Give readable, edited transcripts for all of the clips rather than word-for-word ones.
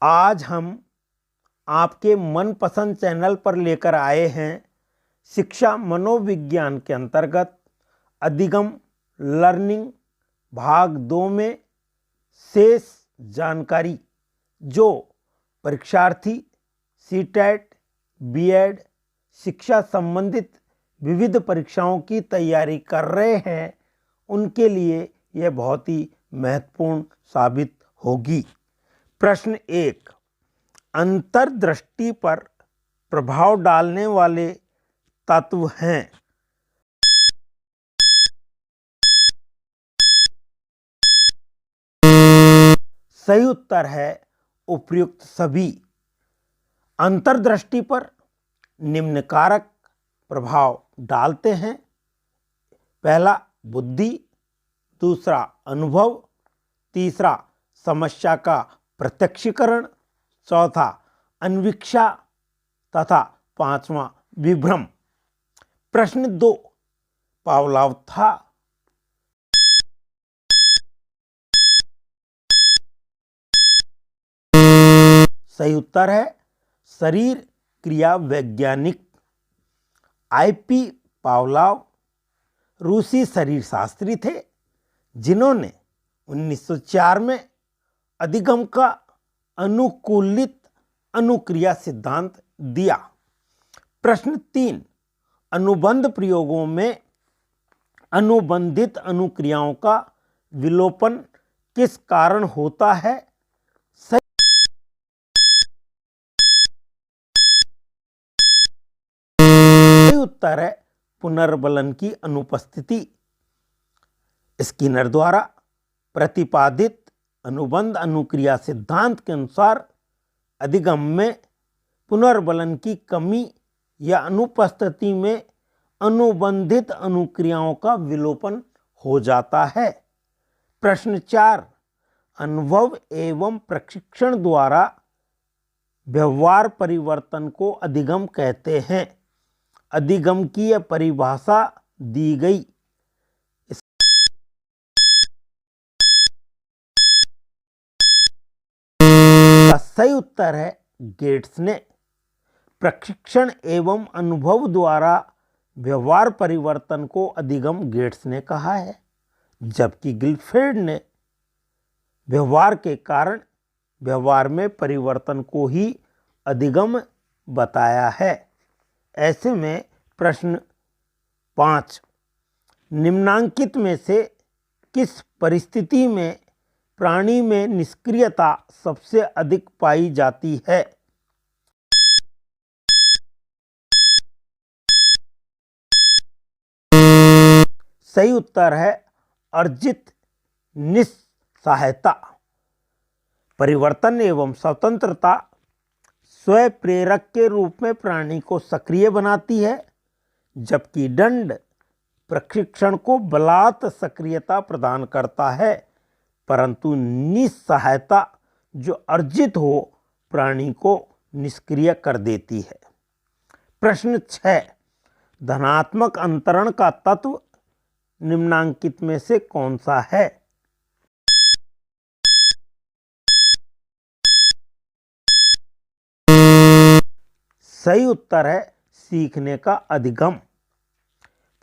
आज हम आपके मनपसंद चैनल पर लेकर आए हैं शिक्षा मनोविज्ञान के अंतर्गत अधिगम लर्निंग भाग 2 में शेष जानकारी, जो परीक्षार्थी सीटेट, बीएड शिक्षा संबंधित विविध परीक्षाओं की तैयारी कर रहे हैं, उनके लिए यह बहुत ही महत्वपूर्ण साबित होगी। प्रश्न 1, अंतर्दृष्टि पर प्रभाव डालने वाले तत्व हैं। सही उत्तर है उपर्युक्त सभी। अंतर्दृष्टि पर निम्न कारक प्रभाव डालते हैं। पहला बुद्धि, दूसरा अनुभव, तीसरा समस्या का प्रत्यक्षीकरण, चौथा अन्वीक्षा तथा पांचवा विभ्रम। प्रश्न 2, पावलोव था। सही उत्तर है शरीर क्रिया वैज्ञानिक। आईपी पावलोव रूसी शरीर शास्त्री थे, जिन्होंने 1904 में अधिगम का अनुकूलित अनुक्रिया सिद्धांत दिया। प्रश्न 3, अनुबंध प्रयोगों में अनुबंधित अनुक्रियाओं का विलोपन किस कारण होता है? सही उत्तर है पुनर्बलन की अनुपस्थिति। स्किनर द्वारा प्रतिपादित अनुबंध अनुक्रिया सिद्धांत के अनुसार अधिगम में पुनर्बलन की कमी या अनुपस्थिति में अनुबंधित अनुक्रियाओं का विलोपन हो जाता है। प्रश्न 4, अनुभव एवं प्रशिक्षण द्वारा व्यवहार परिवर्तन को अधिगम कहते हैं। अधिगम की यह परिभाषा दी गई। सही उत्तर है गेट्स ने। प्रशिक्षण एवं अनुभव द्वारा व्यवहार परिवर्तन को अधिगम गेट्स ने कहा है, जबकि गिलफेर्ड ने व्यवहार के कारण व्यवहार में परिवर्तन को ही अधिगम बताया है। ऐसे में प्रश्न 5, निम्नांकित में से किस परिस्थिति में प्राणी में निष्क्रियता सबसे अधिक पाई जाती है? सही उत्तर है अर्जित निस्सहायता। परिवर्तन एवं स्वतंत्रता स्वप्रेरक के रूप में प्राणी को सक्रिय बनाती है, जबकि दंड प्रशिक्षण को बलात् सक्रियता प्रदान करता है, परंतु निस्सहायता जो अर्जित हो प्राणी को निष्क्रिय कर देती है। प्रश्न 6, धनात्मक अंतरण का तत्व निम्नांकित में से कौन सा है? सही उत्तर है सीखने का अधिगम।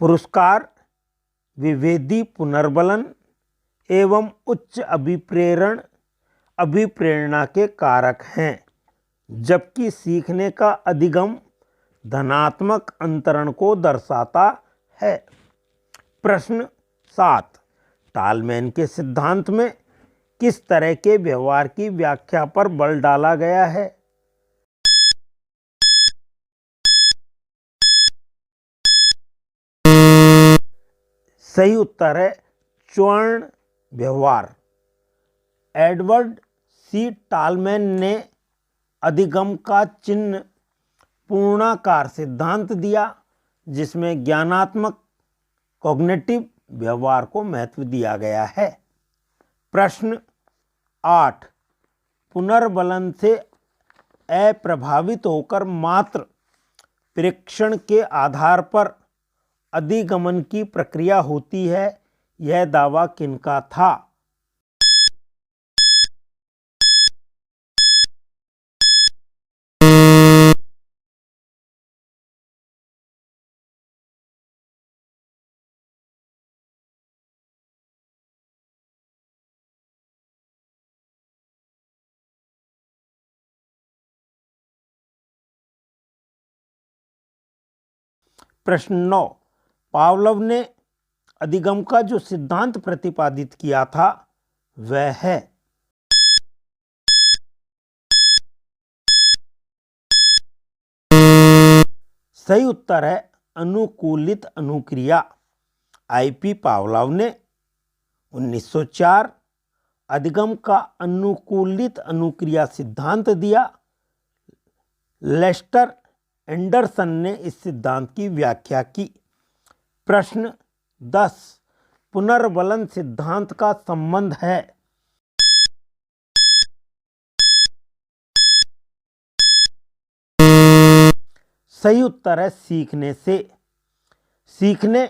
पुरस्कार विभेदी पुनर्बलन एवं उच्च अभिप्रेरणा के कारक हैं, जबकि सीखने का अधिगम धनात्मक अंतरण को दर्शाता है। प्रश्न 7, टालमैन के सिद्धांत में किस तरह के व्यवहार की व्याख्या पर बल डाला गया है? सही उत्तर है चौर्ण व्यवहार। एडवर्ड सी टालमैन ने अधिगम का चिन्ह पूर्णाकार सिद्धांत दिया, जिसमें ज्ञानात्मक कॉग्निटिव व्यवहार को महत्व दिया गया है। प्रश्न 8, पुनर्बलन से अप्रभावित होकर मात्र प्रेक्षण के आधार पर अधिगमन की प्रक्रिया होती है, यह दावा किनका था? प्रश्न 9, पावलोव ने अधिगम का जो सिद्धांत प्रतिपादित किया था वह है। सही उत्तर है अनुकूलित अनुक्रिया। आईपी पावलोव ने 1904 अधिगम का अनुकूलित अनुक्रिया सिद्धांत दिया। लेस्टर एंडरसन ने इस सिद्धांत की व्याख्या की। प्रश्न 10, पुनर्वलन सिद्धांत का संबंध है। सही उत्तर है सीखने से। सीखने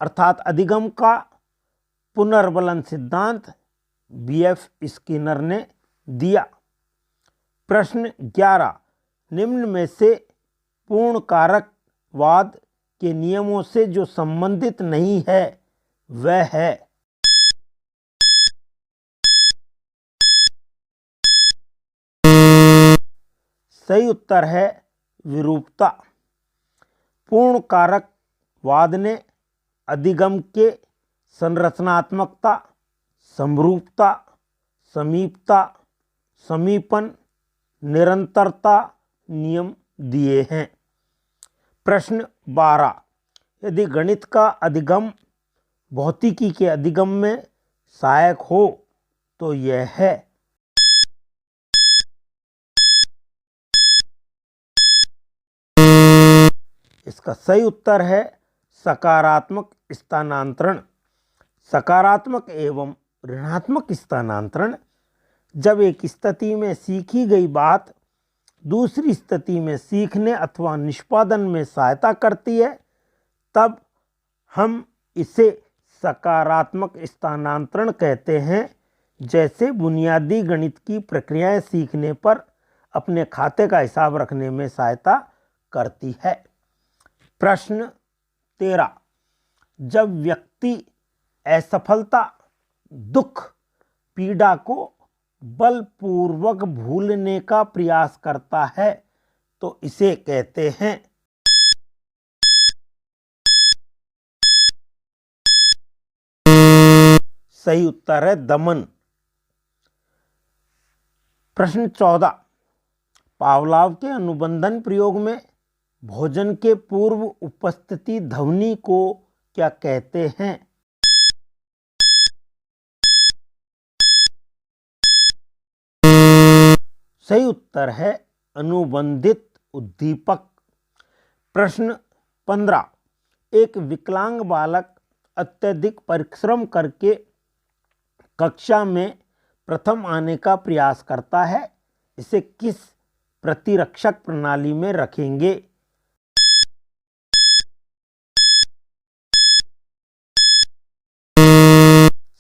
अर्थात अधिगम का पुनर्वलन सिद्धांत बीएफ स्किनर ने दिया। प्रश्न 11, निम्न में से पूर्ण कारकवाद के नियमों से जो संबंधित नहीं है वह है। सही उत्तर है विरूपता। पूर्ण कारकवाद ने अधिगम के संरचनात्मकता, समरूपता, समीपता, समीपन, निरंतरता नियम दिए हैं। प्रश्न 12, यदि गणित का अधिगम भौतिकी के अधिगम में सहायक हो तो यह है। इसका सही उत्तर है सकारात्मक स्थानांतरण। सकारात्मक एवं ऋणात्मक स्थानांतरण जब एक स्थिति में सीखी गई बात दूसरी स्थिति में सीखने अथवा निष्पादन में सहायता करती है तब हम इसे सकारात्मक स्थानांतरण कहते हैं। जैसे बुनियादी गणित की प्रक्रियाएं सीखने पर अपने खाते का हिसाब रखने में सहायता करती है। प्रश्न 13, जब व्यक्ति असफलता, दुख, पीड़ा को बलपूर्वक भूलने का प्रयास करता है तो इसे कहते हैं। सही उत्तर है दमन। प्रश्न 14, पावलोव के अनुबंधन प्रयोग में भोजन के पूर्व उपस्थिति ध्वनि को क्या कहते हैं। सही उत्तर है अनुबंधित उद्दीपक। प्रश्न 15, एक विकलांग बालक अत्यधिक परिश्रम करके कक्षा में प्रथम आने का प्रयास करता है, इसे किस प्रतिरक्षक प्रणाली में रखेंगे।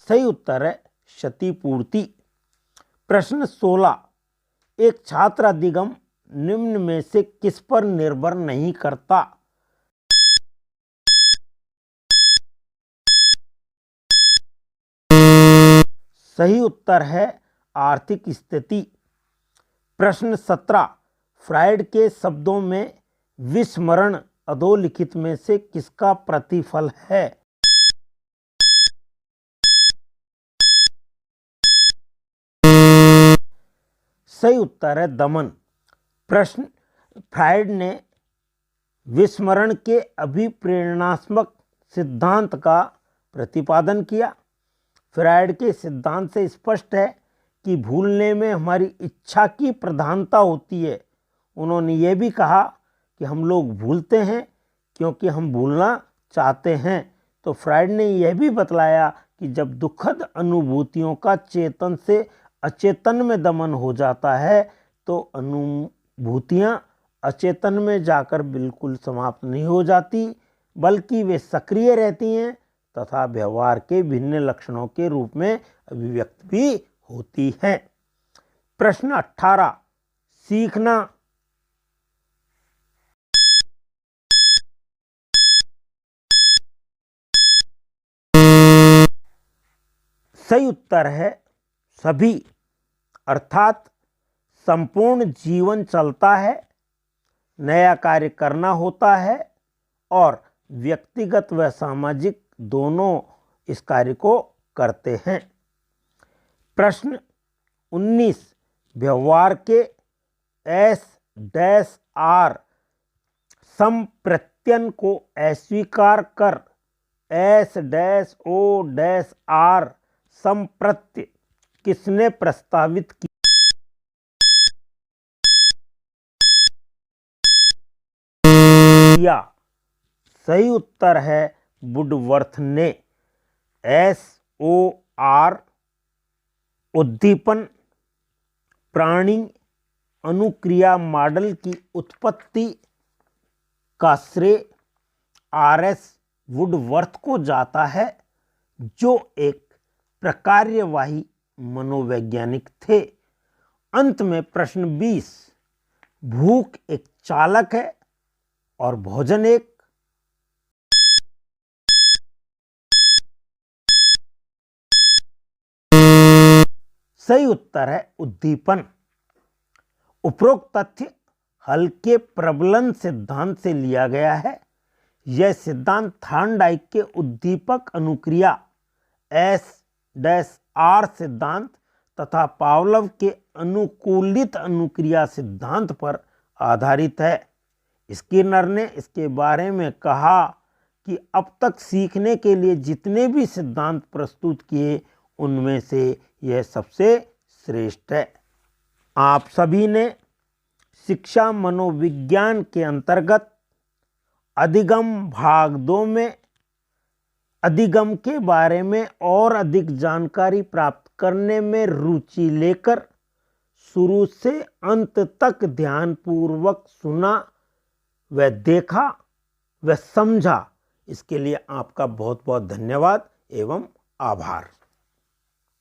सही उत्तर है क्षतिपूर्ति। प्रश्न 16, एक छात्र अधिगम निम्न में से किस पर निर्भर नहीं करता। सही उत्तर है आर्थिक स्थिति। प्रश्न 17, फ्रायड के शब्दों में विस्मरण अधोलिखित में से किसका प्रतिफल है। सही उत्तर है दमन। प्रश्न, फ्रायड ने विस्मरण के अभिप्रेरणात्मक सिद्धांत का प्रतिपादन किया। फ्रायड के सिद्धांत से स्पष्ट है कि भूलने में हमारी इच्छा की प्रधानता होती है। उन्होंने ये भी कहा कि हम लोग भूलते हैं क्योंकि हम भूलना चाहते हैं। तो फ्रायड ने यह भी बतलाया कि जब दुखद अनुभूतियों का चेतन से अचेतन में दमन हो जाता है तो अनुभूतियाँ अचेतन में जाकर बिल्कुल समाप्त नहीं हो जाती बल्कि वे सक्रिय रहती हैं तथा व्यवहार के भिन्न लक्षणों के रूप में अभिव्यक्त भी होती हैं। प्रश्न 18, सीखना। सही उत्तर है सभी, अर्थात संपूर्ण जीवन चलता है, नया कार्य करना होता है और व्यक्तिगत व सामाजिक दोनों इस कार्य को करते हैं। प्रश्न 19, व्यवहार के S-R संप्रत्यन को अस्वीकार कर S-O-R संप्रत्य किसने प्रस्तावित किया? सही उत्तर है वुडवर्थ ने। SOR उद्दीपन प्राणी अनुक्रिया मॉडल की उत्पत्ति का श्रेय RS वुडवर्थ को जाता है, जो एक प्रकार्यवाही मनोवैज्ञानिक थे। अंत में प्रश्न 20, भूख एक चालक है और भोजन एक। सही उत्तर है उद्दीपन। उपरोक्त तथ्य हल्के प्रबलन सिद्धांत से लिया गया है। यह सिद्धांत थॉर्नडाइक के उद्दीपक अनुक्रिया S-R सिद्धांत तथा पावलोव के अनुकूलित अनुक्रिया सिद्धांत पर आधारित है। स्किनर ने इसके बारे में कहा कि अब तक सीखने के लिए जितने भी सिद्धांत प्रस्तुत किए उनमें से यह सबसे श्रेष्ठ है। आप सभी ने शिक्षा मनोविज्ञान के अंतर्गत अधिगम भाग 2 में अधिगम के बारे में और अधिक जानकारी प्राप्त करने में रुचि लेकर शुरू से अंत तक ध्यानपूर्वक सुना व देखा व समझा। इसके लिए आपका बहुत बहुत धन्यवाद एवं आभार।